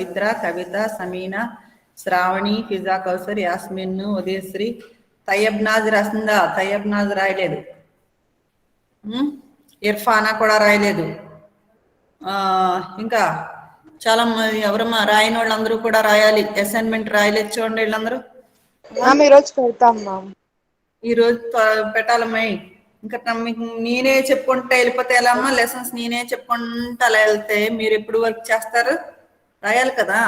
పవిత్ర, కవిత, సమీనా, శ్రావణి, ఫిజా, కౌసర్, యాస్మిన్, ఉదయశ్రీ, తయ్యబ్నాజ్ రాసిందా? తయ్యబ్నాజ్ రాయలేదు. ఇర్ఫానా కూడా రాయలేదు. ఇంకా చాలా మంది ఎవరమ్మా రాయని వాళ్ళందరూ కూడా రాయాలి. అసైన్మెంట్ రాయలేదు చూడండి వీళ్ళందరూ. ఈరోజు పెట్టాలమ్మా. ఇంకా మీకు నేనే చెప్పుకుంటా వెళ్ళిపోతే ఎలా అమ్మా? లెసన్స్ నేనే చెప్పుకుంటా అలా వెళ్తే మీరు ఎప్పుడు వర్క్ చేస్తారు? రాయాలి కదా.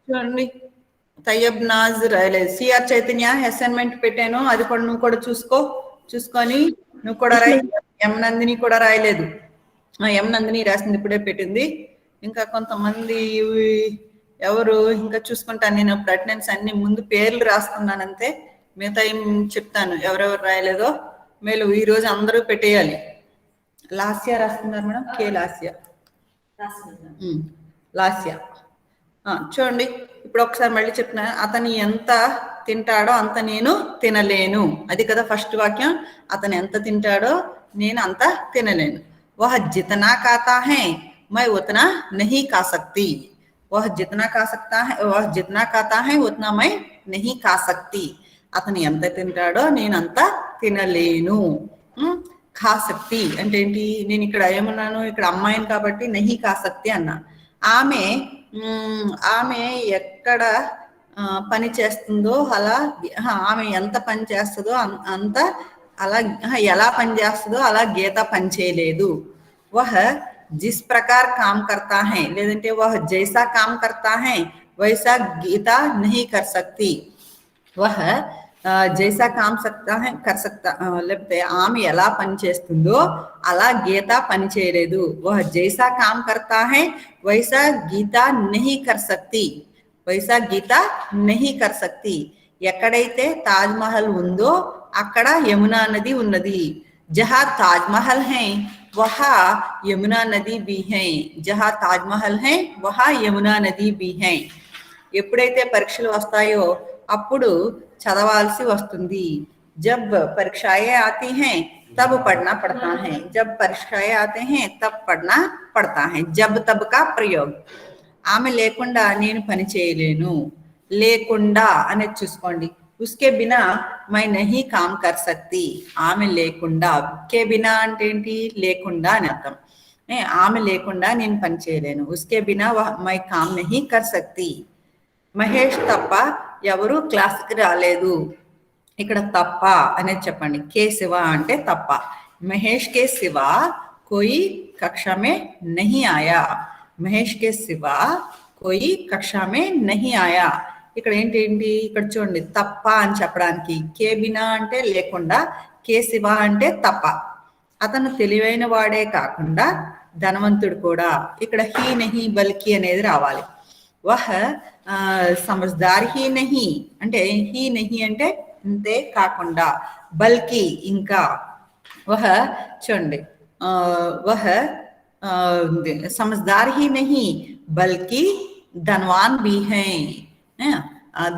చూడండి, తయ్యబ్ నాజ్ రాయలేదు. సిఆర్ చైతన్య అసైన్మెంట్ పెట్టాను, అది కూడా నువ్వు కూడా చూసుకొని నువ్వు కూడా రాయి. ఎం నందిని కూడా రాయలేదు. ఎం నందిని రాసింది ఇప్పుడే పెట్టింది. ఇంకా కొంతమంది ఎవరు ఇంకా చూసుకుంటాను నేను. ఇప్పుడు అటెండెన్స్ అన్ని ముందు పేర్లు రాసుకున్నానంతే, మిగతా ఏం చెప్తాను ఎవరెవరు రాయలేదో. మేలు ఈ రోజు అందరూ పెట్టేయాలి. లాస్య రాస్తున్నారు మేడం. కే లాస్య. చూడండి, ఇప్పుడు ఒకసారి మళ్ళీ చెప్తున్నా. అతను ఎంత తింటాడో అంత నేను తినలేను. అది కదా ఫస్ట్ వాక్యం. అతను ఎంత తింటాడో నేను అంత తినలేను. వహ జితనా ఖాతా హై మై ఉతనా నహీ ఖా సక్తి. వహ జితనా ఖా సక్తా హై, వహ జితనా ఖాతా హై ఉతనా మై నహీ ఖా సక్తి. అతను ఎంత తింటాడో నేను అంత తినలేను. ఖా సక్తి అంటే ఏంటి? నేను ఇక్కడ ఏమన్నాను? ఇక్కడ అమ్మాయిని కాబట్టి నహీ ఖా సక్తి అన్నా. ఆమె ఎక్కడ పని చేస్తుందో అలా, ఆమె ఎంత పని చేస్తుందో అంత అలా, ఎలా పని చేస్తుందో అలా గీత పని చేయలేదు. వహ జిస్ ప్రకార్ కామ్ కర్తా హై, లేదంటే వహ జైసా కామ్ కర్తా హై వైసా గీత నహీ కర్ సక్తి. వహ జైసా కామ్ కర్ సక్తా, లేకపోతే ఆమె ఎలా పని చేస్తుందో అలా గీత పని చేయలేదు. వహ జైసా కామ్ కర్తా హై వైసా గీత నహీ కర్ సక్తి. వైసా గీత నహీ కర్ సక్తి. ఎక్కడైతే తాజ్ మహల్ ఉందో అక్కడ యమునా నది ఉన్నది. జహా తాజ్ మహల్ హై వహా యమునా నది బి హై. జహా తాజ్ మహల్ హై వహా యమునా నది బి హై. ఎప్పుడైతే పరీక్షలు వస్తాయో అప్పుడు చదవాల్సి వస్తుంది. జబ్ పరీక్షాయే ఆతీ హై తబ్ పढ़ना पड़ता है. जब परीक्षाएं आते हैं तब पढ़ना पड़ता है. जब तब का प्रयोग. ఆమె లేకుండా నేను పని చేయలేను. లేకుండా అనేది చూసుకోండి. ఉస్కే బినా మై నహీ కామ్ కర్ సక్తి. ఆమె లేకుండా, కే బినా అంటే ఏంటి? లేకుండా అని అర్థం. ఆమె లేకుండా నేను పని చేయలేను. ఉస్కే బినా మై కామ్ నహీ కర్ సక్తి. మహేష్ తప్ప ఎవరు క్లాస్కి రాలేదు. ఇక్కడ తప్ప అనేది చెప్పండి. కే శివ అంటే తప్ప. మహేష్ కే శివ కోయి కక్షా మే నహీ ఆయా. మహేష్ కే శివ కోయి కక్షా మే నహీ ఆయా. ఇక్కడ ఏంటి? ఇక్కడ చూడండి, తప్ప అని చెప్పడానికి కే బినా అంటే లేకుండా, కే శివ అంటే తప్ప. అతను తెలివైన వాడే కాకుండా ధనవంతుడు కూడా. ఇక్కడ హీ నహీ బల్కి అనేది రావాలి. వహ సమజ్దార్ హీ నహీ అంటే, హీ నహీ అంటే అంతే కాకుండా, బల్కి ఇంకా. వహ చూడండి, వహ సమజ్దార్ హీ నహీ బల్కి ధనవాన్ బి హై.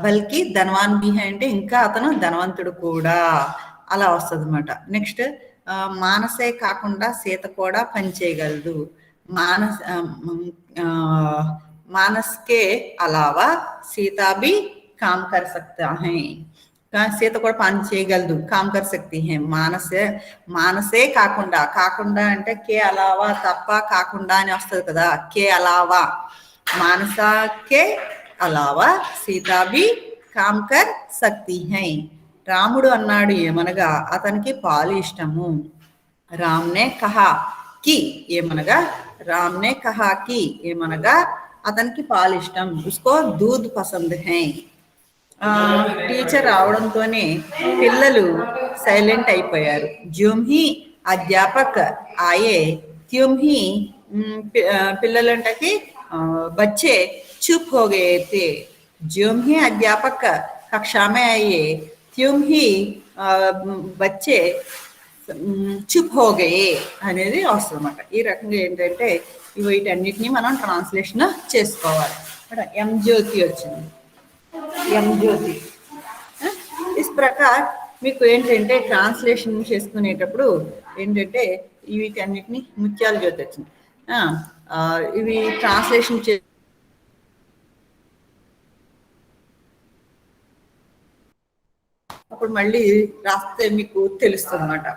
బల్కి ధనవాన్ బి హై అంటే ఇంకా అతను ధనవంతుడు కూడా, అలా వస్తుంది అనమాట. నెక్స్ట్, మానసే కాకుండా సీత కూడా పని చేయగలదు. मानस के अलावा सीता भी काम कर सकता है. సీత కూడా పని చేయగలదు, కామ్ కర్ సక్తి హై. మానసే కాకుండా, కాకుండా అంటే కే అలావా, తప్ప కాకుండా అని వస్తుంది కదా. కే అలావా, మానస కే అలావా సీతా భీ కామ్ కర్ సక్తి హై. రాముడు అన్నాడు ఏమనగా అతనికి పాలు ఇష్టము. రామ్నే కహా కి ఏమనగా, రామ్నే కహా కి ఏమనగా అతనికి పాలు ఇష్టం. ఉస్కో దూద్ పసంద్ హై. టీచర్ రావడంతోనే పిల్లలు సైలెంట్ అయిపోయారు. జ్యూమ్ హీ అధ్యాపక్ ఆయే त्यों ही పిల్లలు అంటకి बच्चे चुप हो गए थे. ज्यों ही अध्यापक कक्षा में आए त्यों ही बच्चे చుప్ హో గయే అనేది వస్తుంది అన్నమాట. ఈ రకంగా ఏంటంటే వీటన్నిటిని మనం ట్రాన్స్లేషన్ చేసుకోవాలి. ఎం జ్యోతి వచ్చింది, ఎం జ్యోతి. ఇస్ ప్రకార్ మీకు ఏంటంటే ట్రాన్స్లేషన్ చేసుకునేటప్పుడు ఏంటంటే వీటన్నిటిని ముత్యాల జ్యోతి వచ్చింది. ఇవి ట్రాన్స్లేషన్ అప్పుడు మళ్ళీ రాస్తే మీకు తెలుస్తుంది అనమాట.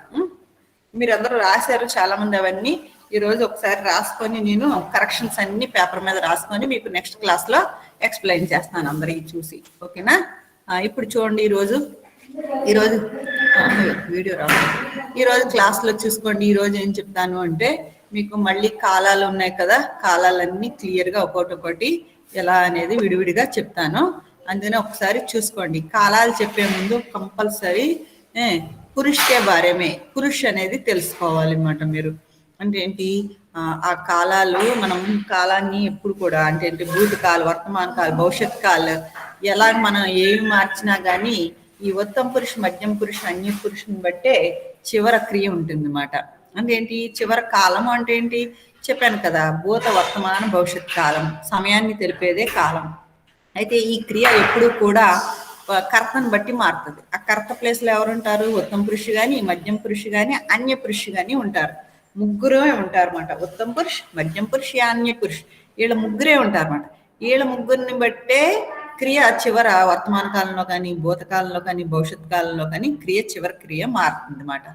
మీరందరూ రాశారు చాలా మంది అవన్నీ. ఈరోజు ఒకసారి రాసుకొని నేను కరెక్షన్స్ అన్ని పేపర్ మీద రాసుకొని మీకు నెక్స్ట్ క్లాస్లో ఎక్స్ప్లెయిన్ చేస్తాను అందరికి చూసి. ఓకేనా? ఇప్పుడు చూడండి, ఈరోజు వీడియో రాదు. ఈరోజు క్లాస్లో చూసుకోండి. ఈరోజు ఏం చెప్తాను అంటే మీకు మళ్ళీ కాలాలు ఉన్నాయి కదా, కాలాలన్నీ క్లియర్గా ఒక్కొక్కటి ఎలా అనేది విడివిడిగా చెప్తాను. అందుకనే ఒకసారి చూసుకోండి. కాలాలు చెప్పే ముందు కంపల్సరీ పురుషకే బారేమే, పురుష్ అనేది తెలుసుకోవాలి అన్నమాట మీరు. అంటే ఏంటి, ఆ కాలాలు, మనం కాలాన్ని ఎప్పుడు కూడా అంటే ఏంటి, భూతకాలు, వర్తమాన కాలు, భవిష్యత్ కాలు ఎలా మనం ఏమి మార్చినా కానీ ఈ ఉత్తమ పురుష, మధ్యం పురుష, అన్య పురుషుని బట్టే చివర క్రియ ఉంటుంది అన్నమాట. అంటే ఏంటి, చివరి కాలము అంటే ఏంటి చెప్పాను కదా, భూత, వర్తమాన, భవిష్యత్ కాలం, సమయాన్ని తెలిపేదే కాలం. అయితే ఈ క్రియ ఎప్పుడు కూడా కర్తను బట్టి మారుతుంది. ఆ కర్త ప్లేస్లో ఎవరు ఉంటారు? ఉత్తమ పురుషు కానీ, మధ్యం పురుషు కానీ, అన్య పురుషు కానీ ఉంటారు. ముగ్గురే ఉంటారు అన్నమాట. ఉత్తమ పురుష్, మధ్యం పురుష్, అన్య పురుష్, వీళ్ళ ముగ్గురే ఉంటారు అన్నమాట. వీళ్ళ ముగ్గురిని బట్టే క్రియ చివర వర్తమాన కాలంలో కానీ, భూతకాలంలో కానీ, భవిష్యత్ కాలంలో కానీ చివరి క్రియ మారుతుంది అన్నమాట.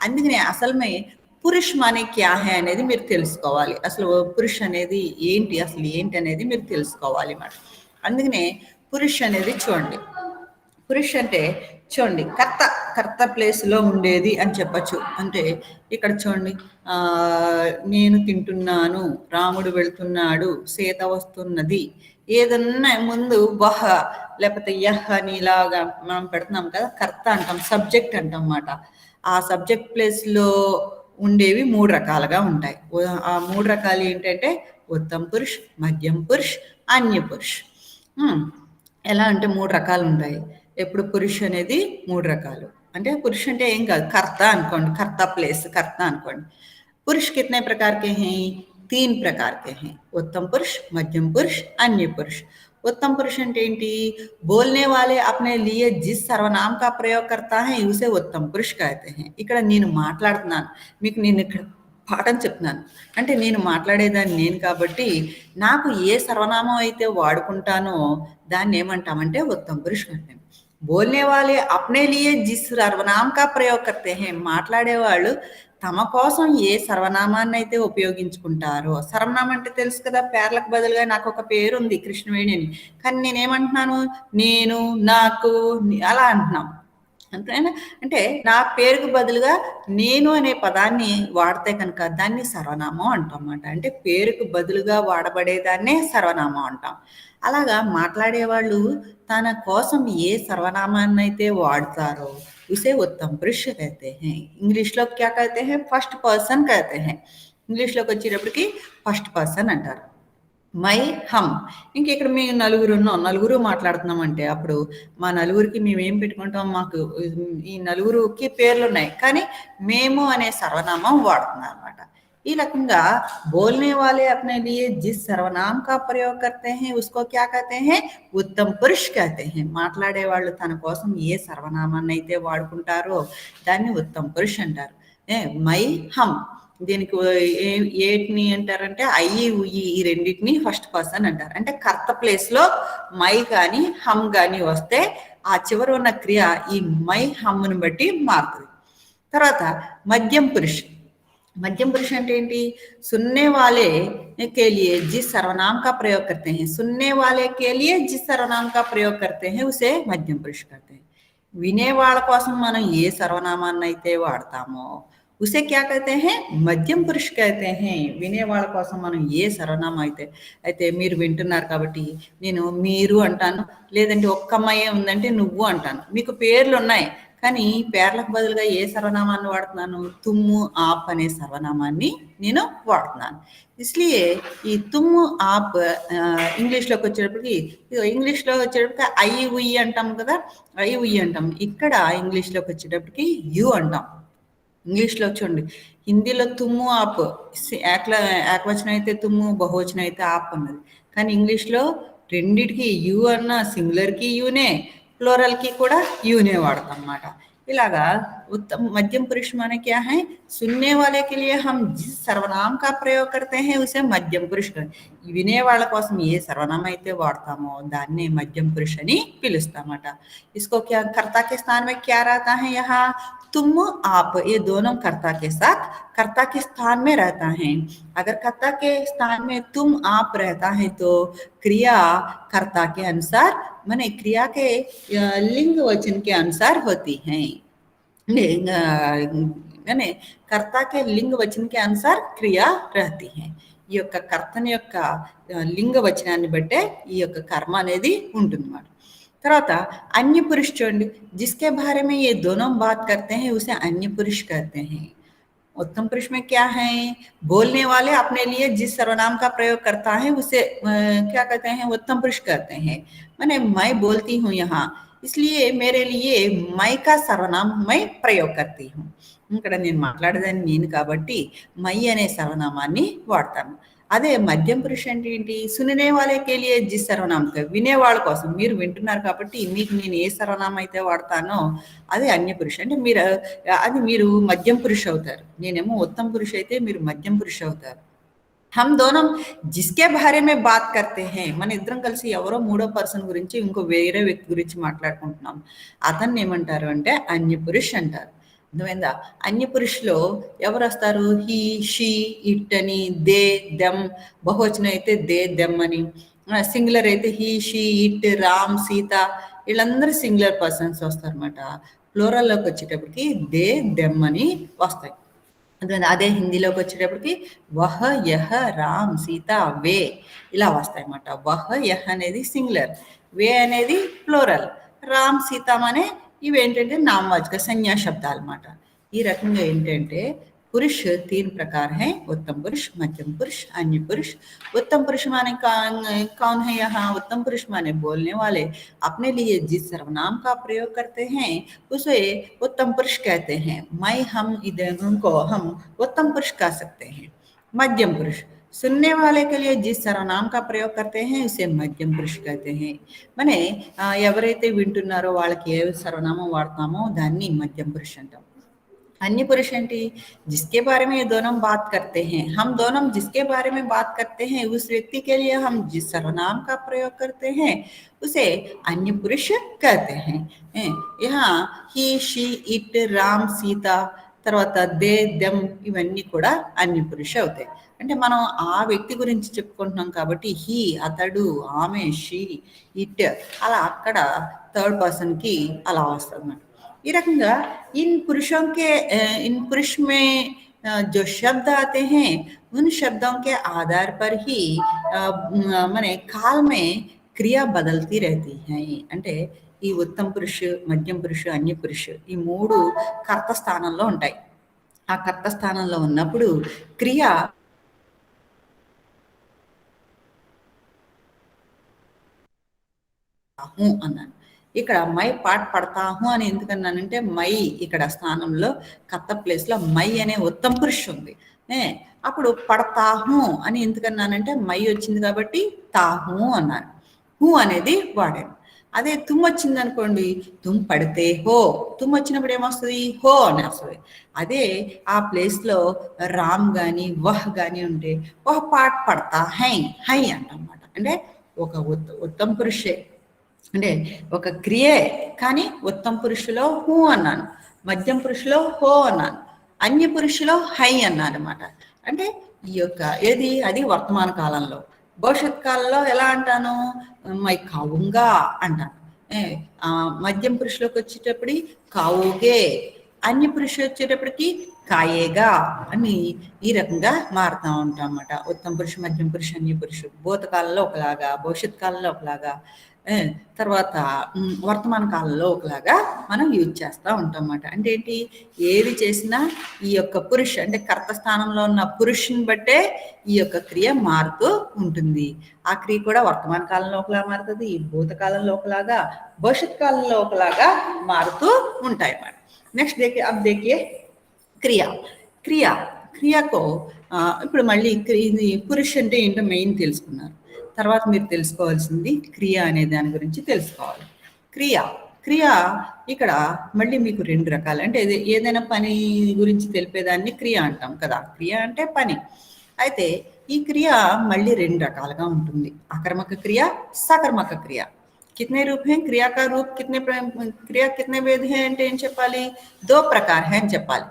అందుకనే అసలు పురుష్ మానే క్యా హే అనేది మీరు తెలుసుకోవాలి. అసలు పురుష్ అనేది ఏంటి, అసలు ఏంటి అనేది మీరు తెలుసుకోవాలి అన్నమాట. అందుకనే పురుష్ అనేది చూడండి, పురుష్ అంటే చూడండి కర్త ప్లేస్లో ఉండేది అని చెప్పచ్చు. అంటే ఇక్కడ చూడండి, నేను తింటున్నాను, రాముడు వెళ్తున్నాడు, సీత వస్తున్నది, ఏదన్నా ముందు వహ లేకపోతే యహ్ అని ఇలాగా మనం పెడుతున్నాం కదా, కర్త అంటాం, సబ్జెక్ట్ అంటాం అన్నమాట. ఆ సబ్జెక్ట్ ప్లేస్లో ఉండేవి 3 రకాలుగా ఉంటాయి. ఆ 3 రకాలు ఏంటంటే ఉత్తమ పురుష్, మధ్యం పురుష్, అన్య పురుష్. ఎలా అంటే 3 రకాలు ఉంటాయి. ఎప్పుడు పురుష్ అనేది 3 రకాలు. అంటే పురుష్ అంటే ఏం కాదు, కర్త అనుకోండి, కర్త ప్లేస్ కర్త అనుకోండి. पुरुष कितने प्रकार के हैं? 3 प्रकार के हैं, उत्तम पुरुष, मध्यम पुरुष, अन्य पुरुष. उत्तम पुरुष అంటే ఏంటి, बोलने वाले अपने लिए जिस सर्वनाम का प्रयोग करता है उसे उत्तम पुरुष कहते हैं. ఇక్కడ నేను మాట్లాడుతున్నాను, మీకు నేను ఇక్కడ పాఠం చెప్తున్నాను అంటే నేను మాట్లాడేదాన్ని నేను కాబట్టి నాకు ఏ సర్వనామం అయితే వాడుకుంటానో దాన్ని ఏమంటామంటే ఉత్తమ పురుష్ అంటాం. बोलने वाले अपने लिए जिस सर्वनाम का प्रयोग करते हैं, మాట్లాడేవాళ్ళు తమ కోసం ఏ సర్వనామాన్ని అయితే ఉపయోగించుకుంటారో. సర్వనామం అంటే తెలుసు కదా, పేర్లకు బదులుగా నాకు ఒక పేరు ఉంది కృష్ణవేణి అని, కానీ నేనేమంటున్నాను, నేను, నాకు అలా అంటున్నాం అంతేనా. అంటే నా పేరుకు బదులుగా నేను అనే పదాన్ని వాడితే కనుక దాన్ని సర్వనామం అంటాం అన్నమాట. అంటే పేరుకు బదులుగా వాడబడేదాన్నే సర్వనామం అంటాం. అలాగా మాట్లాడేవాళ్ళు తన కోసం ఏ సర్వనామాన్ని అయితే వాడతారో उसे उत्तम पुरुष कहते हैं. इंग्लिश లో क्या कहते हैं? फर्स्ट पर्सन कहते हैं. ఇంగ్లీష్ లోకి వచ్చేటప్పటికి ఫస్ట్ పర్సన్ అంటారు. మై, హమ్. ఇంక ఇక్కడ మేము నలుగురు మాట్లాడుతున్నాం అంటే అప్పుడు మా నలుగురికి మేము ఏం పెట్టుకుంటాం, మాకు ఈ నలుగురికి పేర్లు ఉన్నాయి కానీ మేము అనే సర్వనామం వాడుతున్నాం అనమాట. ఈ రకంగా बोलने वाले अपने लिए जिस सर्वनाम का प्रयोग करते हैं उसको क्या कहते हैं? ఉత్తమ పురుష్ कहते हैं. మాట్లాడే వాళ్ళు తన కోసం ఏ సర్వనామాన్ని అయితే వాడుకుంటారో దాన్ని ఉత్తమ పురుష్ అంటారు. మై, హమ్ దీనికి ఏటిని అంటారంటే అయ్యి ఉయ్యి ఈ రెండింటిని ఫస్ట్ పర్సన్ అంటారు. అంటే కర్త ప్లేస్ లో మై కానీ హమ్ కానీ వస్తే ఆ చివరి ఉన్న క్రియ ఈ మై హమ్ను బట్టి మారుతుంది. తర్వాత మధ్యం పురుష్. मध्यम पुरुष అంటే ఏంటి, सुनने वाले के लिए जिस सर्वनाम का प्रयोग करते हैं, सुनने वाले के लिए जिस सर्वनाम का प्रयोग करते हैं उसे मध्यम पुरुष कहते हैं. వినేవాళ్ళ కోసం మనం ఏ సర్వనామాన్ని అయితే వాడతామో उसे क्या कहते हैं? మధ్యం పురుష్ कहते हैं. వినేవాళ్ళ కోసం మనం ఏ సర్వనామం అయితే మీరు వింటున్నారు కాబట్టి నేను మీరు అంటాను, లేదంటే ఒక్క అమ్మాయి ఉందంటే నువ్వు అంటాను. మీకు పేర్లు ఉన్నాయి కానీ పేర్లకు బదులుగా ఏ సర్వనామాన్ని వాడుతున్నాను, తుమ్ము, ఆప్ అనే సర్వనామాన్ని నేను వాడుతున్నాను. ఇస్లియే ఈ తుమ్ము, ఆప్ ఇంగ్లీష్లోకి వచ్చేటప్పటికి అయ్యి ఉయ్యి అంటాం కదా, అయ్యి ఉయ్యి అంటాం. ఇక్కడ ఇంగ్లీష్లోకి వచ్చేటప్పటికి యు అంటాం. ఇంగ్లీష్లో చూడండి, హిందీలో తుమ్ము, ఆప్, ఏకవచనం అయితే తుమ్ము, బహువచనం అయితే ఆప్ అన్నది. కానీ ఇంగ్లీష్లో రెండిటికి యు అన్న సింగులర్కి యూనే, ప్లోరల్కి కూడా యూనే వాడతాం అన్నమాట. इलागा उत्तम मध्यम पुरुष माने क्या है, सुनने वाले के लिए हम जिस सर्वनाम का प्रयोग करते हैं उसे మధ్యం పురుష, వినే వాళ్ళ కోసం ఏ సర్వనామం అయితే వాడతామో దాన్నే మధ్యం పురుష అని పిలుస్తామట. इसको क्या कर्ता के स्थान में क्या रहता है, यहाँ तुम आप ये दोनों कर्ता के साथ कर्ता के स्थान में रहता है. अगर कर्ता के स्थान में तुम आप रहता है तो क्रिया कर्ता के अनुसार माने क्रिया के लिंग वचन के अनुसार होती है. यानी कर्ता के लिंग वचन के अनुसार क्रिया रहती है. ఈ యొక్క కర్తని యొక్క లింగ వచనాన్ని బట్టే ఈ యొక్క కర్మ అనేది ఉంటుందన్నమాట. తర్వాత अन्य पुरुष చూడండి, जिसके बारे में ये दोनों बात करते हैं उसे अन्य पुरुष कहते हैं. उत्तम पुरुष में क्या है, बोलने वाले अपने लिए जिस सर्वनाम का प्रयोग करता है उसे क्या कहते हैं, उत्तम पुरुष कहते हैं. माने मैं बोलती हूँ यहाँ, इसलिए मेरे लिए मैं का सर्वनाम मैं प्रयोग करती हूँ. ఇక్కడ నేను మాట్లాడేదాన్ని నేను కాబట్టి మై అనే సర్వనామాన్ని వాడతాను. అదే మధ్యం పురుష అంటే ఏంటి, సుననే వాళ్ళకే లియే జిస్ సర్వనామం, వినేవాళ్ళ కోసం మీరు వింటున్నారు కాబట్టి మీకు నేను ఏ సర్వనామం అయితే వాడతానో అది అన్య పురుష అంటే మీరు అది మీరు మధ్యం పురుష అవుతారు. నేనేమో ఉత్తమ పురుష అయితే మీరు మధ్యం పురుష అవుతారు. हम दोनों जिसके बारे में बात करते हैं, మన ఇద్దరం కలిసి ఎవరో మూడో పర్సన్ గురించి ఇంకో వేరే వ్యక్తి గురించి మాట్లాడుకుంటున్నాం, అతన్ని ఏమంటారు అంటే అన్య పురుష్ అంటారు. అర్థమైందా? అన్య పురుషులో ఎవరు వస్తారు, హీ షీ ఇట్ అని, దే దెమ్, బహువచనం అయితే దే దెమ్ అని, సింగులర్ అయితే he she it Ram Sita, వీళ్ళందరూ సింగులర్ పర్సన్స్ వస్తారు అనమాట. ప్లూరల్లోకి వచ్చేటప్పటికి దే దెమ్ అని వస్తాయి. అదే హిందీలోకి వచ్చేటప్పటికి వహ యహ రామ్ సీత వే ఇలా వస్తాయి అన్నమాట. వహ యహ అనేది సింగులర్, వే అనేది ప్లూరల్, రామ్ సీతం అనే ఇవి ఏంటంటే నామవాచక సంజ్ఞా శబ్దాలు అన్నమాట. ఈ రకంగా ఏంటంటే पुरुष तीन प्रकार हैं, उत्तम पुरुष, मध्यम पुरुष, अन्य पुरुष. उत्तम पुरुष माने कौन है यहाँ, उत्तम पुरुष माने बोलने वाले अपने लिए जिस सर्वनाम का प्रयोग करते हैं उसे उत्तम पुरुष कहते हैं. मैं हम उनको हम उत्तम पुरुष कह सकते हैं. मध्यम पुरुष सुनने वाले के लिए जिस सर्वनाम का प्रयोग करते हैं उसे मध्यम पुरुष कहते हैं. माने ఎవరైతే వింటున్నారో వాళ్ళకి ఏ సర్వనామం వాడతామో దాన్ని మధ్యం పురుష అంటాం. अन्य पुरुष एंटी, जिसके बारे में ये दोनों बात करते हैं, हम दोनों जिसके बारे में बात करते हैं उस व्यक्ति के लिए हम जिस सर्वनाम का प्रयोग करते हैं उसे अन्य पुरुष कहते हैं. यहाँ ही शी इट రామ్ సీత తర్వాత దే దెమ్ ఇవన్నీ కూడా అన్య పురుష అవుతాయి. అంటే మనం ఆ వ్యక్తి గురించి చెప్పుకుంటున్నాం కాబట్టి హీ అతడు, ఆమె షీ ఇట్ అలా అక్కడ థర్డ్ పర్సన్కి అలా వస్తుంది అన్నమాట. ये रखूंगा इन पुरुष में जो शब्द आते हैं उन शब्दों के आधार पर ही माने काल में क्रिया बदलती रहती है. అంటే ఈ ఉత్తమ పురుష, మధ్యం పురుష, అన్య పురుష ఈ మూడు కర్త స్థానంలో ఉంటాయి. ఆ కర్త స్థానంలో ఉన్నప్పుడు క్రియ అన్నాను. ఇక్కడ మై పాట పడతాహు అని ఎందుకన్నానంటే మై ఇక్కడ స్థానంలో కర్త ప్లేస్లో మై అనే ఉత్తమ పురుష ఉంది. అప్పుడు పడతాహు అని ఎందుకన్నానంటే మై వచ్చింది కాబట్టి తాహు అన్నాను. హూ అనేది వాడాను. అదే తుమ్ వచ్చింది అనుకోండి, తుమ్ పడితే హో, తుమ్ వచ్చినప్పుడు ఏమొస్తుంది, హో అని వస్తుంది. అదే ఆ ప్లేస్లో రామ్ కానీ వహ్ కానీ ఉంటే వహ్ పాట పడతా హై హై అంటన్నమాట. అంటే ఒక ఉత్తమ పురుషే అంటే ఒక క్రియే, కానీ ఉత్తమ పురుషులో హూ అన్నాను, మధ్యం పురుషులో హో అన్నాను, అన్య పురుషులో హై అన్నాను అనమాట. అంటే ఈ యొక్క ఏది అది వర్తమాన కాలంలో. భవిష్యత్ కాలంలో ఎలా అంటాను, మై కావుంగా అంటాను. మధ్యం పురుషులోకి వచ్చేటప్పటి కావుగే, అన్య పురుషులు వచ్చేటప్పటికి కాయేగా అని ఈ రకంగా మారుతూ ఉంటాం అన్నమాట. ఉత్తమ పురుష, మధ్యం పురుష, అన్య పురుషుడు భూతకాలంలో ఒకలాగా, భవిష్యత్ కాలంలో ఒకలాగా, తర్వాత వర్తమాన కాలంలో ఒకలాగా మనం యూజ్ చేస్తూ ఉంటాం అన్నమాట. అంటే ఏంటి, ఏది చేసినా ఈ యొక్క పురుష అంటే కర్త స్థానంలో ఉన్న పురుషుని బట్టే ఈ యొక్క క్రియ మారుతూ ఉంటుంది. ఆ క్రియ కూడా వర్తమాన కాలంలో ఒకలా మారుతుంది, భూతకాలంలో ఒకలాగా, భవిష్యత్ కాలంలో ఒకలాగా మారుతూ ఉంటాయి అన్నమాట. నెక్స్ట్ अब देखिए క్రియ. క్రియకు ఇప్పుడు మళ్ళీ ఇది పురుష అంటే ఏంటో మెయిన్ తెలుసుకున్నారు. తర్వాత మీరు తెలుసుకోవాల్సింది క్రియ అనే దాని గురించి తెలుసుకోవాలి. క్రియ ఇక్కడ మళ్ళీ మీకు 2 రకాలు. అంటే ఏదైనా పని గురించి తెలిపేదాన్ని క్రియ అంటాం కదా! క్రియ అంటే పని. అయితే ఈ క్రియ మళ్ళీ 2 రకాలుగా ఉంటుంది. అకర్మక క్రియ, సకర్మక క్రియ. कितने रूप हैं क्रिया का रूप क्रिया कितने वेद हैं అంటే ఏం చెప్పాలి 2 प्रकार हैं అని చెప్పాలి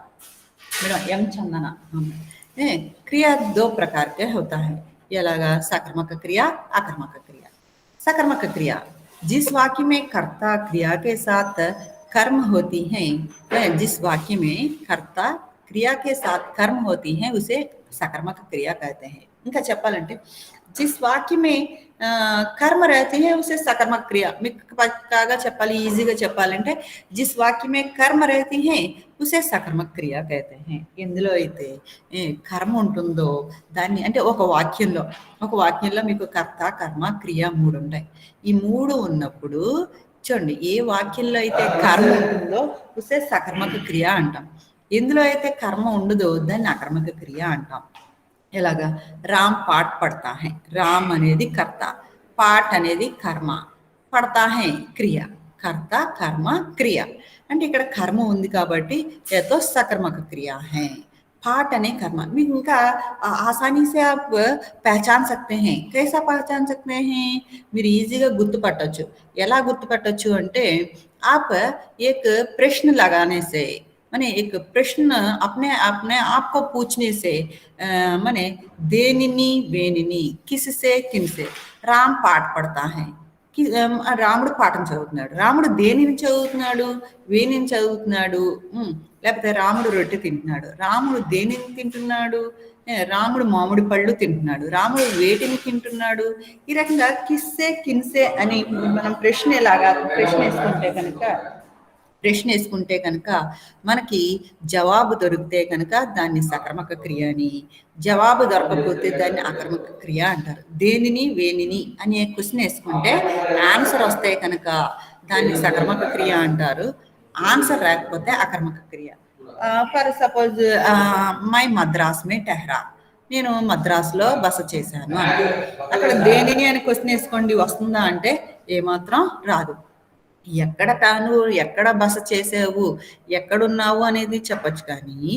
మేడం ఎం చందన क्रिया 2 प्रकार के होता है ఎలాగా सकर्मक क्रिया अकर्मक क्रिया सकर्मक क्रिया जिस वाक्य में कर्ता क्रिया के साथ कर्म होती हैं जिस वाक्य में कर्ता क्रिया के साथ कर्म होती हैं उसे सकर्मक क्रिया कहते हैं ఇంకా చెప్పాలంటే जिस वाक्य में कर्म रहती है उसे सकर्मक क्रिया कागा चप्पाली ఈజీగా చెప్పాలంటే जिस वाक्य में कर्म रहती है उसे सकर्मक क्रिया कहते हैं ఇందులో అయితే కర్మ ఉంటుందో దాన్ని అంటే ఒక వాక్యంలో మీకు కర్త కర్మ క్రియ 3 ఉంటాయి ఈ 3 ఉన్నప్పుడు చూడండి ఏ వాక్యంలో అయితే కర్మ ఉంటుందో उसे सकर्मक क्रिया అంటాం ఇందులో అయితే కర్మ ఉండదో దాన్ని అకర్మక క్రియ అంటాం ఎలాగా రామ్ పాఠ పడతా హై రామ్ అనేది కర్త పాఠ అనేది కర్మ పడతా హై క్రియ కర్త కర్మ క్రియ అంటే ఇక్కడ కర్మ ఉంది కాబట్టి ఏతో सकर्मक क्रिया है पाठ अने कर्म మీకు ఇంకా आसानी से आप पहचान सकते हैं कैसा पहचान सकते हैं మీరు ఈజీగా గుర్తుపట్టొచ్చు ఎలా గుర్తుపట్టొచ్చు అంటే आप एक प्रश्न लगाने से माने एक प्रश्न अपने आप को पूछने से माने देनिनी वेनिनी किससे किनसे राम पाठ पढ़ता है రాముడు పాఠం చదువుతున్నాడు రాముడు దేనిని చదువుతున్నాడు వేనిని చదువుతున్నాడు లేకపోతే రాముడు రొట్టె తింటున్నాడు రాముడు దేనిని తింటున్నాడు రాముడు మామిడి పళ్ళు తింటున్నాడు రాముడు వేటిని తింటున్నాడు ఈ రకంగా కిస్సే కిన్సే అని మనం ప్రశ్న వేసుకుంటే కనుక మనకి జవాబు దొరికితే కనుక దాన్ని సకర్మక క్రియ అని జవాబు దొరకకపోతే దాన్ని అకర్మక క్రియ అంటారు దేనిని వేనిని అనే క్వశ్చన్ వేసుకుంటే ఆన్సర్ వస్తే కనుక దాన్ని సకర్మక క్రియ అంటారు ఆన్సర్ రాకపోతే అకర్మక క్రియ ఫర్ సపోజ్ మై మద్రాస్ మే టెహ్రా నేను మద్రాసులో బస చేశాను అంటే అక్కడ దేనిని అని క్వశ్చన్ వేసుకోండి వస్తుందా అంటే ఏమాత్రం రాదు ఎక్కడ బస చేసావు ఎక్కడున్నావు అనేది చెప్పచ్చు కానీ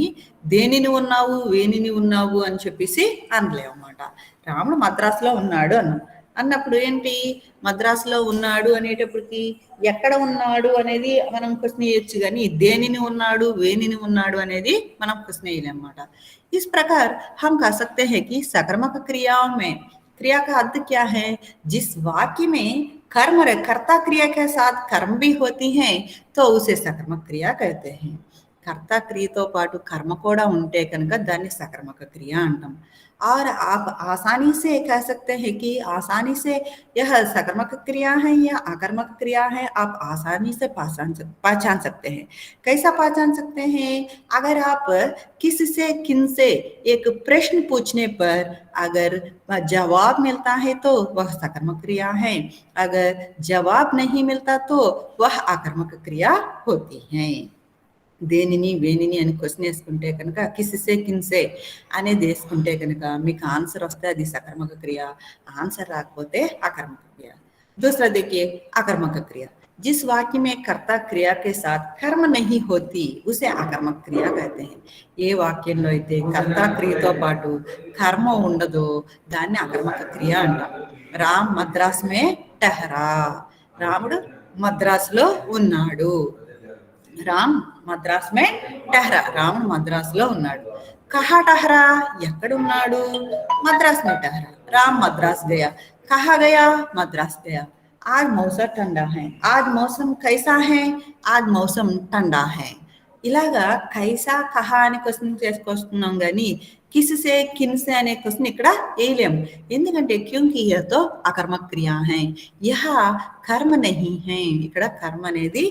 దేనిని ఉన్నావు వేనిని ఉన్నావు అని చెప్పేసి అనలేము అన్నమాట రాముడు మద్రాసులో ఉన్నాడు అన్నప్పుడు ఏంటి మద్రాసులో ఉన్నాడు అనేటప్పటికి ఎక్కడ ఉన్నాడు అనేది మనం క్వశ్చన్ వేయచ్చు కానీ దేనిని ఉన్నాడు వేనిని ఉన్నాడు అనేది మనం క్వశ్చన్ వేయలేం అన్నమాట इस प्रकार हम कह सकते हैं कि सकर्मक क्रियाओं में क्रिया का अर्थ क्या है जिस वाक्य में कर्म कर्ता क्रिया के साथ कर्म भी होती है तो उसे सकर्मक क्रिया कहते हैं कर्ता क्रियతో పాటు కర్మ కూడా ఉంటే కనుక దాన్ని सकर्मक क्रिया అంటాం और आप आसानी से कह सकते हैं कि आसानी से यह सकर्मक क्रिया है या अकर्मक क्रिया है आप आसानी से पहचान सकते हैं कैसा पहचान सकते हैं अगर आप किसी से किन से एक प्रश्न पूछने पर अगर जवाब मिलता है तो वह सकर्मक क्रिया है अगर जवाब नहीं मिलता तो वह अकर्मक क्रिया होती है దేనిని వేనిని అని క్వశ్చన్ వేసుకుంటే కనుక కిసిసే కిన్సే అనేది వేసుకుంటే కనుక మీకు ఆన్సర్ వస్తే అది सकर्मक क्रिया आंसर రాకపోతే అకర్మక క్రియ दूसरा देखिए अकर्मक क्रिया जिस वाक्य में कर्ता क्रिया के साथ कर्म नहीं होती उसे अकर्मक क्रिया कहते हैं ఏ వాక్యంలో అయితే కర్త క్రియతో పాటు కర్మ ఉండదో దాన్ని అకర్మక క్రియ అంటాం రామ్ మద్రాస్ మే టెహరా రాముడు మద్రాసులో ఉన్నాడు రామ్ మద్రాస్ మే టెహరా రాముడు మద్రాసులో ఉన్నాడు కహా టెహరా ఎక్కడున్నాడు మద్రాస్ మే టెహరా రామ్ మద్రాస్ గయా కహా గయా మద్రాస్ గయా आज मौसम ठंडा है आज मौसम कैसा है आज मौसम ठंडा है ఇలాగా కైసా కహా అనే క్వశ్చన్ చేసుకొస్తున్నాం కానీ కిసిసే కిన్సే అనే క్వశ్చన్ ఇక్కడ వేయలేం ఎందుకంటే క్యూంకి యతో అకర్మక క్రియ హై యహ కర్మ నహీ హై ఇక్కడ కర్మ అనేది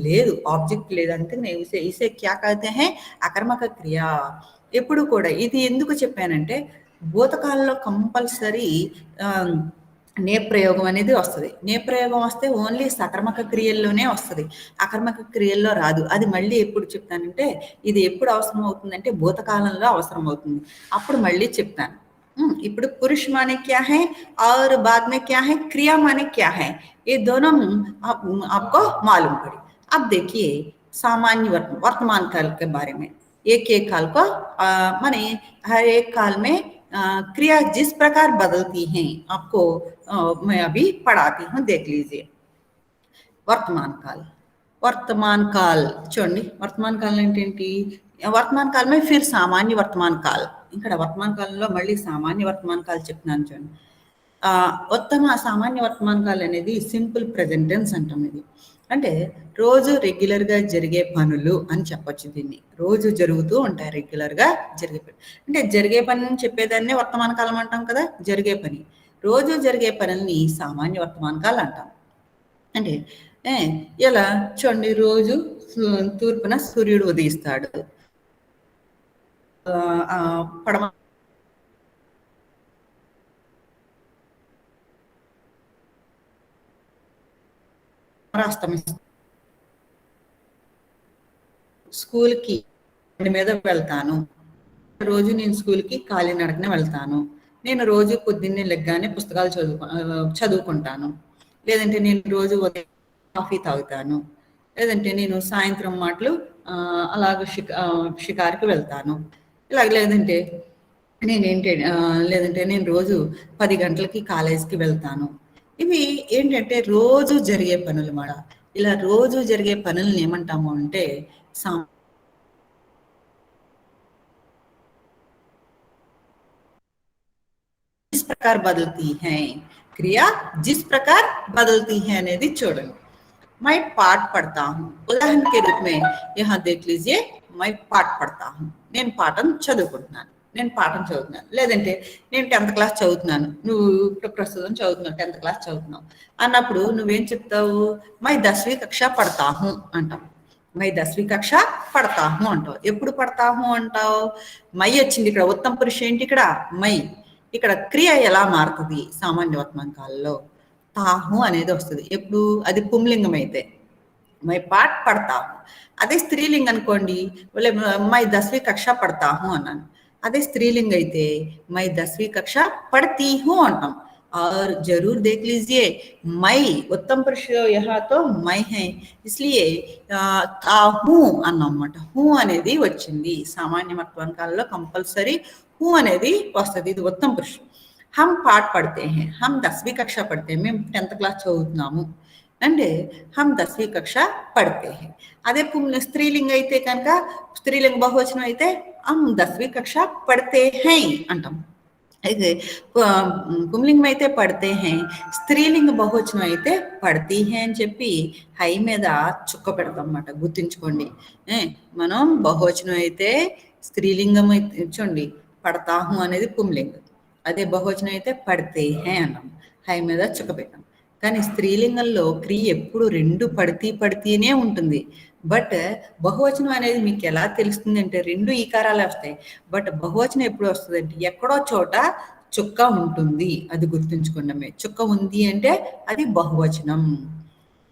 లేదు ఆబ్జెక్ట్ లేదంటే ఇసే క్యా కహతే హై అకర్మక క్రియ ఎప్పుడు కూడా ఇది ఎందుకు చెప్పానంటే భూతకాలంలో కంపల్సరీ నేప్రయోగం అనేది వస్తుంది నేప్రయోగం వస్తే ఓన్లీ సకర్మక క్రియల్లోనే వస్తుంది అకర్మక క్రియల్లో రాదు అది మళ్ళీ ఎప్పుడు చెప్తానంటే ఇది ఎప్పుడు అవసరం అవుతుందంటే భూతకాలంలో అవసరం అవుతుంది అప్పుడు మళ్ళీ చెప్తాను ఇప్పుడు पुरुष माने क्या है और बाद में क्या है, क्रिया माने क्या है, ये दोनों आपको मालूम पड़ी। अब देखिए सामान्य वर्तमान काल के बारे में। एक एक काल को माने हर एक काल में क्रिया जिस प्रकार बदलती हैं आपको मैं अभी पढ़ाती हूँ, देख लीजिए। వర్తమాన కాల్, వర్తమాన కాల్ చూడండి. వర్తమాన కాలం ఏంటేంటి, వర్తమాన కాల్ మే ఫిర్ సామాన్య వర్తమాన కాల్. ఇక్కడ వర్తమాన కాలంలో మళ్ళీ సామాన్య వర్తమాన కాల్ చెప్తున్నాను చూడండి. ఉత్తమ సామాన్య వర్తమాన కాల్ అనేది సింపుల్ ప్రెజెంట్ టెన్స్ అంటాం. ఇది అంటే రోజు రెగ్యులర్గా జరిగే పనులు అని చెప్పొచ్చు. దీన్ని రోజు జరుగుతూ ఉంటాయి, రెగ్యులర్గా జరిగే పని. అంటే జరిగే పని చెప్పేదాన్నే వర్తమాన కాలం అంటాం కదా. జరిగే పని, రోజు జరిగే పనుల్ని సామాన్య వర్తమాన కాలం అంటాం. అంటే ఎలా చూడండి, రోజు తూర్పున సూర్యుడు ఉదయిస్తాడు, పడమ అస్తమిస్తాడు. స్కూల్కి మీద వెళ్తాను, రోజు నేను స్కూల్కి కాలినడకన వెళ్తాను. నేను రోజు పొద్దున్నే లెగ్గానే పుస్తకాలు చదువుకుంటాను. లేదంటే నేను రోజు ఉదయం కాఫీ తాగుతాను. లేదంటే నేను సాయంత్రం మాటలు అలాగ షికారుకి వెళ్తాను. ఇలాగ లేదంటే లేదంటే నేను రోజు 10 గంటలకి కాలేజీకి వెళ్తాను. ఇవి ఏంటంటే రోజు జరిగే పనులు మాట. ఇలా రోజు జరిగే పనులను ఏమంటాము అంటే जिस प्रकार बदलती हैं, क्रिया जिस प्रकार बदलती है అనేది చూడండి. मैं पाठ पढ़ता हूँ, उदाहरण के रूप में यहाँ देख लीजिए. मैं पाठ पढ़ता हूँ, నేను పాఠం చదువుకుంటున్నాను, నేను పాఠం చదువుతున్నాను. లేదంటే నేను 10th క్లాస్ చదువుతున్నాను, నువ్వు ఇప్పుడు ప్రస్తుతం చదువుతున్నావు, 10th క్లాస్ చదువుతున్నావు అన్నప్పుడు నువ్వేం చెప్తావు, मैं 10वीं कक्षा पढ़ता हूँ అంటావు. मैं 10वीं कक्षा पढ़ता हूँ అంటావు. ఎప్పుడు పడతా హూ అంటావు, మై వచ్చింది ఇక్కడ. ఉత్తమ పురుష ఏంటి ఇక్కడ, మై. ఇక్కడ క్రియ ఎలా మారుతుంది సామాన్య వర్తమాన కాలంలో, తాహు అనేది వస్తుంది. ఎప్పుడు అది పుంలింగం అయితే మై పాఠ్ పడతాహు. అదే స్త్రీలింగం అనుకోండి, మై 10वीं కక్ష పడతాహు అన్నాను. అదే స్త్రీలింగ అయితే మై 10वीं కక్ష పడతీ హూ అంటాం. और जरूर देख लीजिए, मैं उत्तम पुरुष यहाँ तो मैं है, इसलिए తాహు అన్నమాట. హూ అనేది వచ్చింది సామాన్య వర్తమాన కాలంలో. కంపల్సరీ హూ అనేది వస్తుంది, ఇది ఉత్తమ పురుషు. हम पाठ पढ़ते हैं, हम 10वीं कक्षा पढ़ते हैं, మేము 10th క్లాస్ చదువుతున్నాము అంటే हम 10वीं कक्षा पढ़ते हैं. అదే స్త్రీలింగ అయితే కనుక, స్త్రీలింగ బహువచనం అయితే हम 10वीं कक्षा पढ़ते हैं అంటాం. అయితే పుంలింగం అయితే పడితే హై, స్త్రీలింగ బహువచనం అయితే పడతీ హై అని చెప్పి హై మీద చుక్క పెడతాం అన్నమాట. గుర్తుంచుకోండి, మనం బహువచనం అయితే స్త్రీలింగం అయితే చూడండి పడతాహు అనేది పుంలింగం, అదే బహువచనం అయితే పడితే హై అన్నాం, హై మీద చుక్క పెట్టాం. కానీ స్త్రీలింగంలో క్రియ ఎప్పుడు 2 పడితీనే ఉంటుంది. బట్ బహువచనం అనేది మీకు ఎలా తెలుస్తుంది అంటే 2 ఈకారాలే వస్తాయి. బట్ బహువచనం ఎప్పుడు వస్తుంది అంటే ఎక్కడో చోట చుక్క ఉంటుంది, అది గుర్తుంచుకోండి. చుక్క ఉంది అంటే అది బహువచనం.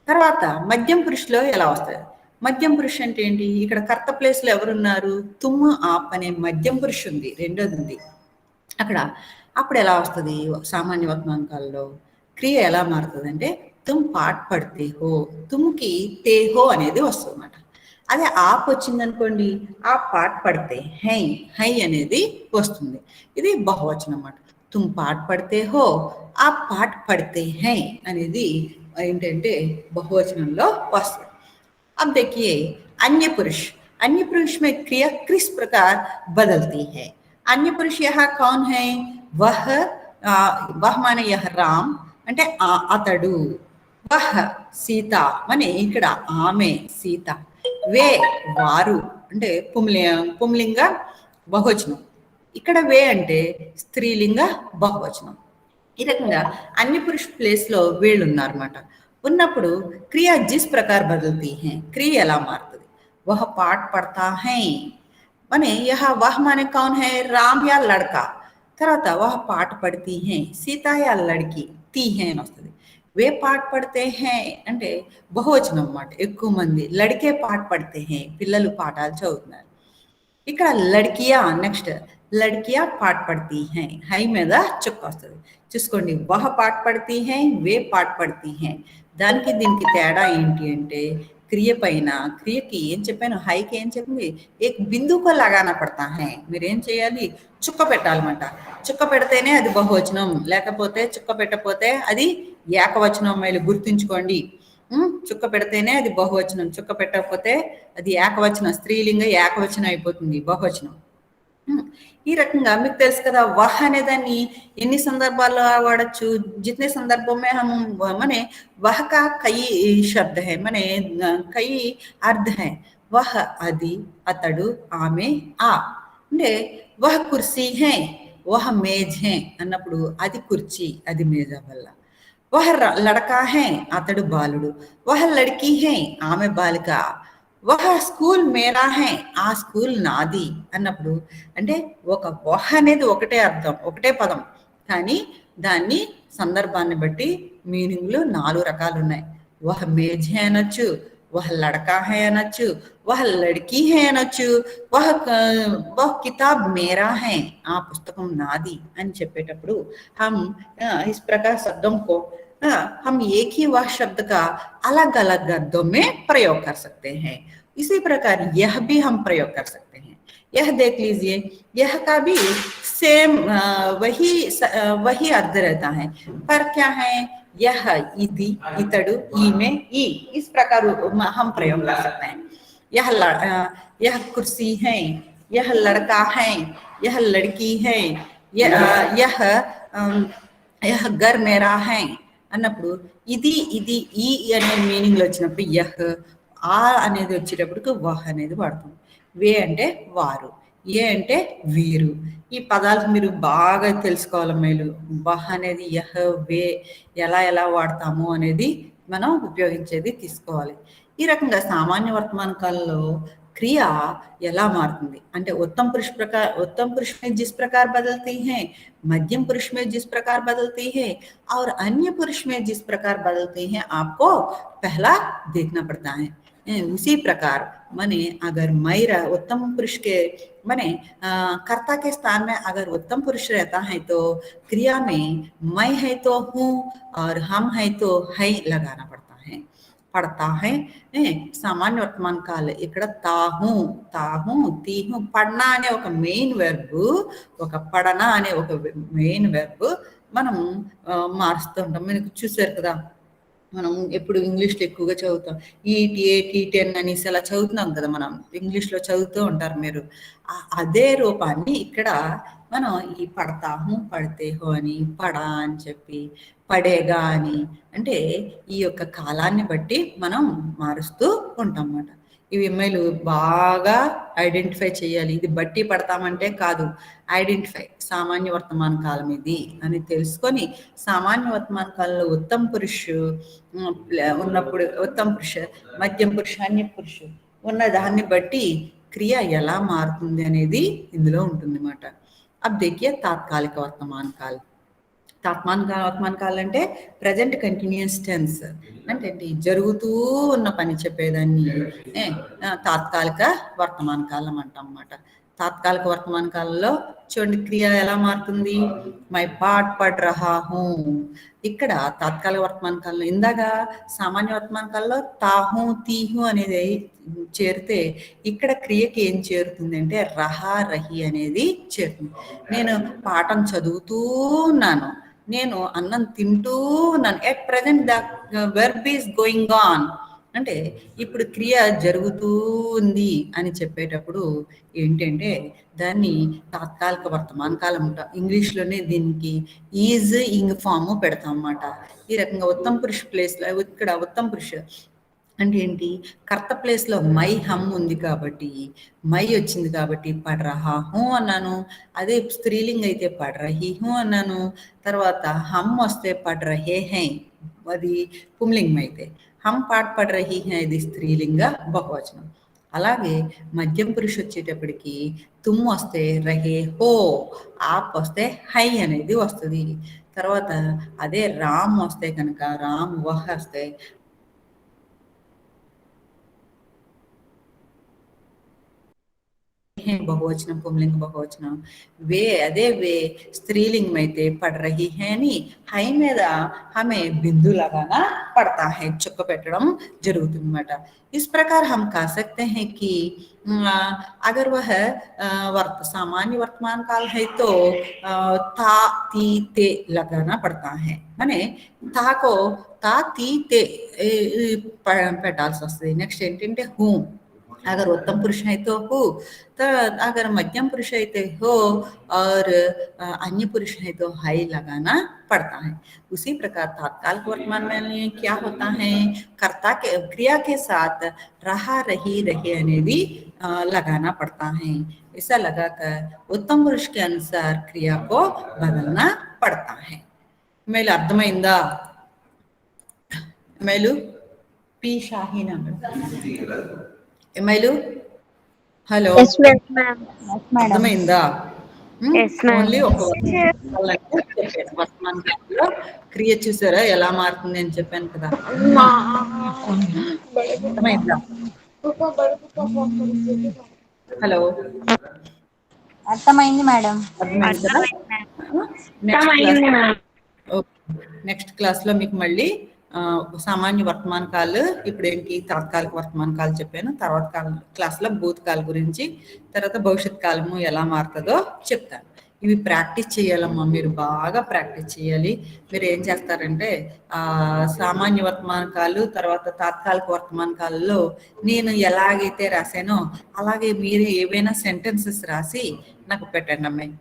తర్వాత మధ్యం పురుషులో ఎలా వస్తుంది, మధ్యం పురుషు అంటే ఏంటి, ఇక్కడ కర్త ప్లేస్ లో ఎవరున్నారు, తుమ్ ఆప్ అనే మధ్యం పురుషు ఉంది, రెండోది ఉంది అక్కడ. అప్పుడు ఎలా వస్తుంది సామాన్య వర్తమాన కాలంలో క్రియ ఎలా మారుతుంది అంటే తుమ్ పాఠ్ పడితే హో, తుమ్కి తే హో అనేది వస్తుంది అన్నమాట. అదే ఆప్ వచ్చింది అనుకోండి, ఆ పాఠ్ పడితే హై, హై అనేది వస్తుంది, ఇది బహువచనం అన్నమాట. తుమ్ పాఠ్ పడితే హో, ఆ పాఠ్ పడితే హై అనేది ఏంటంటే బహువచనంలో వస్తుంది. अब देखिए अन्य पुरुष, अन्य पुरुष में क्रिया किस प्रकार बदलती है. अन्य पुरुष यहाँ कौन है, वह माने यह राम అంటే అతడు, వహ్ సీత మనే ఇక్కడ ఆమె సీత, వే వారు అంటే పుంలింగ బహువచనం, ఇక్కడ వే అంటే స్త్రీలింగ బహువచనం. ఈ రకంగా అన్ని పురుష ప్లేస్ లో వీళ్ళు ఉన్నారన్నమాట. ఉన్నప్పుడు క్రియ జిస్ ప్రకార్ బదల్తీ హై, క్రియ ఎలా మారుతుంది, వహ పాఠ్ పడతా హై మనే యహ వహ్ మానే కౌన్ హై, రామ్ యా లడ్కా. తర్వాత వహ పాఠ పడితీ హై, సీత యా లడ్కి, తీ హై అని వస్తుంది. వే పాఠ పడితే హై అంటే బహువచనం అన్నమాట, ఎక్కువ మంది. లడికే పాఠ పడితే హై, పిల్లలు పాఠాలు చదువుతున్నారు. ఇక్కడ లడ్కియా, నెక్స్ట్ లడ్కియా పాట్ పడతీ హై, హై మీద చుక్క వస్తుంది. చూసుకోండి, వహ పాట్ పడతీ హై, వే పాట్ పడతీ హై. దానికి దీనికి తేడా ఏంటి అంటే, క్రియ పైన, క్రియకి ఏం చెప్పాను, హైకి ఏం చెప్పింది, ఏక్ బిందువుకో లగానా పడతా హై. మీరేం చేయాలి, చుక్క పెట్టాలన్నమాట. చుక్క పెడితేనే అది బహువచనం, లేకపోతే చుక్క పెట్టకపోతే అది ఏకవచనం. మీరు గుర్తుంచుకోండి, చుక్క పెడితేనే అది బహువచనం, చుక్క పెట్టకపోతే అది ఏకవచనం, స్త్రీలింగ ఏకవచనం అయిపోతుంది, బహువచనం. ఈ రకంగా మీకు తెలుసు కదా, వహ్ అనే దాన్ని ఎన్ని సందర్భాల్లో వాడచ్చు. జితనే సందర్భం మే హమ్ మనే వహ్ కా కై శబ్ద హై, మనే కై అర్థ హై. వహ్ అది, అతడు, ఆమె, ఆ. అంటే వహ్ కుర్సీ హై, వహ్ మేజ్ హై అన్నప్పుడు అది కుర్చీ, అది మేజ వల్ల. వహ లడకా హై, అతడు బాలుడు. వహ లడ్కీ హై, ఆమె బాలిక. వహ స్కూల్ మేరా హై, ఆ స్కూల్ నాది అన్నప్పుడు, అంటే ఒక వహ అనేది ఒకటే అర్థం, ఒకటే పదం, కానీ దాన్ని సందర్భాన్ని బట్టి మీనింగ్లు 4 రకాలు ఉన్నాయి. వహ మేజ్ హై అనొచ్చు, వహ లడకా హై అనొచ్చు, వహ లడ్కీ హై అనొచ్చు, వహ కితాబ్ మేరా హై, ఆ పుస్తకం నాది అని చెప్పేటప్పుడు హమ్ ఇస్ ప్రకార్ శబ్దం కో हम एक ही वह शब्द का अलग अलग अर्थों में प्रयोग कर सकते हैं. इसी प्रकार यह भी हम प्रयोग कर सकते हैं. यह देख लीजिए, यह का भी सेम वही अर्थ रहता है, पर क्या है, यह इति, इतड़ु, ईमे, ई, इस प्रकार हम प्रयोग कर सकते हैं. यह कुर्सी है, यह लड़का है, यह लड़की है, यह यह घर मेरा है అన్నప్పుడు ఇది ఇది ఈ అనే మీనింగ్లో వచ్చినప్పుడు యహ్, ఆ అనేది వచ్చేటప్పటికి వహ్ అనేది వాడతాం. వే అంటే వారు, ఏ అంటే వీరు. ఈ పదాలు మీరు బాగా తెలుసుకోవాలి. మేలు వహ్ అనేది యహ్, వే ఎలా ఎలా వాడతాము అనేది మనం ఉపయోగించేది తీసుకోవాలి. ఈ రకంగా సామాన్య వర్తమాన కాలంలో क्रिया ఎలా మారుతుంది అంటే, उत्तम पुरुष में जिस प्रकार बदलती है, मध्यम पुरुष में जिस प्रकार बदलती है और अन्य पुरुष में जिस प्रकार बदलती है, आपको पहला देखना पड़ता है. उसी प्रकार माने अगर मैं उत्तम पुरुष के माने कर्ता के स्थान में अगर उत्तम पुरुष रहता है तो क्रिया में मैं है तो हूँ और हम है तो है लगाना पड़ता है. పడతా హై, సామాన్య వర్తమాన కాల్ ఇక్కడ తాహు, తాహు, తీహు, పడనా అనే ఒక మెయిన్ వెర్బ్, ఒక పడనా అనే ఒక మెయిన్ వెర్బ్ మనం మారుస్తూ ఉంటాం. మీరు చూసారు కదా, మనం ఎప్పుడు ఇంగ్లీష్లో ఎక్కువగా చదువుతాం, ఈటీఏ టీ10 అనేసి అలా చదువుతున్నాం కదా, మనం ఇంగ్లీష్లో చదువుతూ ఉంటారు మీరు. అదే రూపాన్ని ఇక్కడ మనం ఈ పడతాహు, పడితేహు అని, పడా అని చెప్పి, పడేగా అని, అంటే ఈ యొక్క కాలాన్ని బట్టి మనం మారుస్తూ ఉంటాం అన్నమాట. ఇవి అమ్మాయిలు బాగా ఐడెంటిఫై చేయాలి. ఇది బట్టి పడతామంటే కాదు, ఐడెంటిఫై, సామాన్య వర్తమాన కాలం ఇది అని తెలుసుకొని, సామాన్య వర్తమాన కాలంలో ఉత్తమ పురుషు ఉన్నప్పుడు ఉత్తమ పురుష, మధ్యం పురుష, అన్య పురుష ఉన్న దాన్ని బట్టి క్రియ ఎలా మారుతుంది అనేది ఇందులో ఉంటుంది అన్నమాట. अब देखिए తాత్కాలిక వర్తమాన కాలం. వర్తమాన కాలం అంటే ప్రజెంట్ కంటిన్యూస్ టెన్స్ అంటే ఏంటి, జరుగుతూ ఉన్న పని చెప్పేదాన్ని తాత్కాలిక వర్తమాన కాలం అంటాం అన్నమాట. తాత్కాలిక వర్తమాన కాలంలో చూడండి క్రియ ఎలా మారుతుంది, మై పాట్ పడ్ రహా హూ. ఇక్కడ తాత్కాలిక వర్తమాన కాలంలో ఇందాక సామాన్య వర్తమాన కాలంలో తాహు, తీహు అనేది చేరితే, ఇక్కడ క్రియకి ఏం చేరుతుంది అంటే రహా, రహి అనేది చేరుతుంది. నేను పాఠం చదువుతూ ఉన్నాను, నేను అన్నం తింటూ ఉన్నాను. At present the verb is going on అంటే ఇప్పుడు క్రియ జరుగుతూ ఉంది అని చెప్పేటప్పుడు ఏంటంటే దాన్ని తాత్కాలిక వర్తమాన కాలం అంటాం. ఇంగ్లీష్లోనే దీనికి ఈజ్ ఇంగ్ ఫామ్ పెడతాం అన్నమాట. ఈ రకంగా ఉత్తమ పురుష ప్లేస్లో ఇక్కడ ఉత్తమ పురుష అంటే ఏంటి, కర్త ప్లేస్లో మై హమ్ ఉంది కాబట్టి, మై వచ్చింది కాబట్టి పడ్ రహా హూ అన్నాను. అదే స్త్రీలింగ్ అయితే పడ్ రహీ హూ అన్నాను. తర్వాత హమ్ వస్తే పడ్ రహే హై, అది పుంలింగం అయితే. హమ్ పాట్ పడ్ రహీ హై ఇది స్త్రీలింగ బహువచనం. అలాగే మధ్యం పురుషు వచ్చేటప్పటికి తుమ్ వస్తే రహే హో, ఆప్ వస్తే హై అనేది వస్తుంది. తర్వాత అదే రామ్ వస్తే కనుక రామ్ వహ్ వస్తే हैं बहुवचనం पुंलिंग बहुवचనం वे अदे वे स्त्रीलिंग में थे पढ़ रही है नी हई మీద हमें बिंदु लगाना पड़ता है चुक्क పెట్టడం జరుగుతుందన్నమాట इस प्रकार हम कह सकते हैं कि अगर वह सामान्य वर्तमान काल है तो ता ती ते लगाना पड़ता है माने ता को ता ती ते పెట్టాల్సి వస్తుంది నెక్స్ట్ ఏంటంటే హూ अगर उत्तम पुरुष है तो हो तो अगर मध्यम पुरुष है तो हो और अन्य पुरुष है तो हाई लगाना पड़ता है उसी प्रकार तात्कालिक वर्तमान में क्या होता है कर्ता के क्रिया के साथ रहा रही रहे भी लगाना पड़ता है ऐसा लगाकर उत्तम पुरुष के अनुसार क्रिया को बदलना पड़ता है मेल अर्थమైందా मेलू पी शाहीन एमैलू हेलो అర్థమైందా ఓన్లీ ఒక వర్తమాన కాలంలో క్రియ చూసారా ఎలా మారుతుంది అని చెప్పాను కదా అర్థమైందా హలో అర్థమైంది మేడం నెక్స్ట్ క్లాస్ లో మీకు మళ్ళీ సామాన్య వర్తమాన కాలు ఇప్పుడు ఏంటి తాత్కాలిక వర్తమాన కాలు చెప్పాను తర్వాత క్లాస్ లో భూతకాల గురించి తర్వాత భవిష్యత్ కాలము ఎలా మారుతుందో చెప్తాను ఇవి ప్రాక్టీస్ చేయాలమ్మా మీరు బాగా ప్రాక్టీస్ చేయాలి మీరు ఏం చేస్తారంటే సామాన్య వర్తమాన కాలు తర్వాత తాత్కాలిక వర్తమాన కాలంలో నేను ఎలాగైతే రాశానో అలాగే మీరు ఏవైనా సెంటెన్సెస్ రాసి నాకు పెట్టండి అమ్మాయి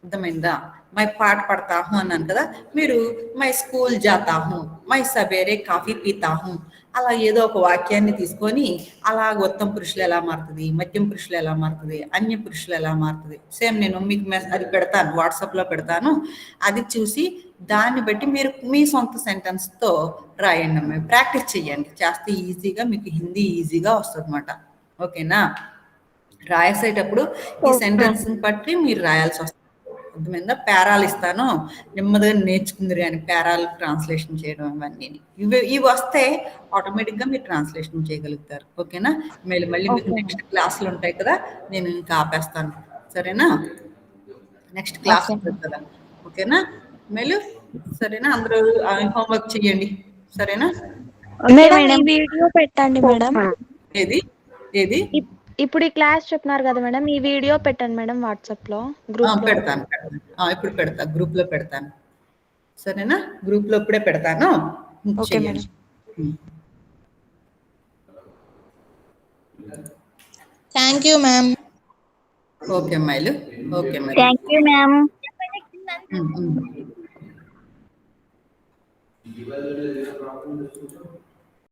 అర్థమైందా मैं पाठ पढ़ता हूँ అన్నాను కదా మీరు मैं स्कूल जाता हूँ मैं सवेरे కాఫీ పీతా हूँ అలా ఏదో ఒక వాక్యాన్ని తీసుకొని అలా ఉత్తమ పురుషులు ఎలా మారుతుంది మధ్యం పురుషులు ఎలా మారుతుంది అన్య పురుషులు ఎలా మారుతుంది సేమ్ నేను మీకు అది పెడతాను వాట్సాప్లో పెడతాను అది చూసి దాన్ని బట్టి మీరు మీ సొంత సెంటెన్స్తో రాయండి అమ్మాయి ప్రాక్టీస్ చేయండి చేస్తే ఈజీగా మీకు హిందీ ఈజీగా వస్తుంది అన్నమాట ఓకేనా రాసేటప్పుడు ఈ సెంటెన్స్ని బట్టి మీరు రాయాల్సి వస్తుంది అర్థమైందా పేరాలు ఇస్తాను నెమ్మదిగా నేర్చుకుందరు కానీ పేరాలు ట్రాన్స్లేషన్ చేయడం ఇవన్నీ ఇవి వస్తే ఆటోమేటిక్గా మీరు ట్రాన్స్లేషన్ చేయగలుగుతారు ఓకేనా మళ్ళీ మీకు నెక్స్ట్ క్లాసులు ఉంటాయి కదా నేను ఇంకా ఆపేస్తాను సరేనా నెక్స్ట్ క్లాస్ ఉంటుంది కదా ఓకేనా మళ్ళీ సరేనా అందరూ హోంవర్క్ చేయండి సరేనా వీడియో పెట్టండి మేడం ఏది ఏది ఇప్పుడు ఈ క్లాస్ చెప్తున్నారు కదా మేడం ఈ వీడియో పెట్టండి మేడం వాట్సాప్ లో గ్రూప్ పెడతాను ఇప్పుడు పెడతా గ్రూప్ లో పెడతాను సరేనా గ్రూప్ లో ఇప్పుడే పెడతాను okay madam thank you ma'am okay అమ్మాయిలు ఓకే మరి థ్యాంక్ యూ మ్యామ్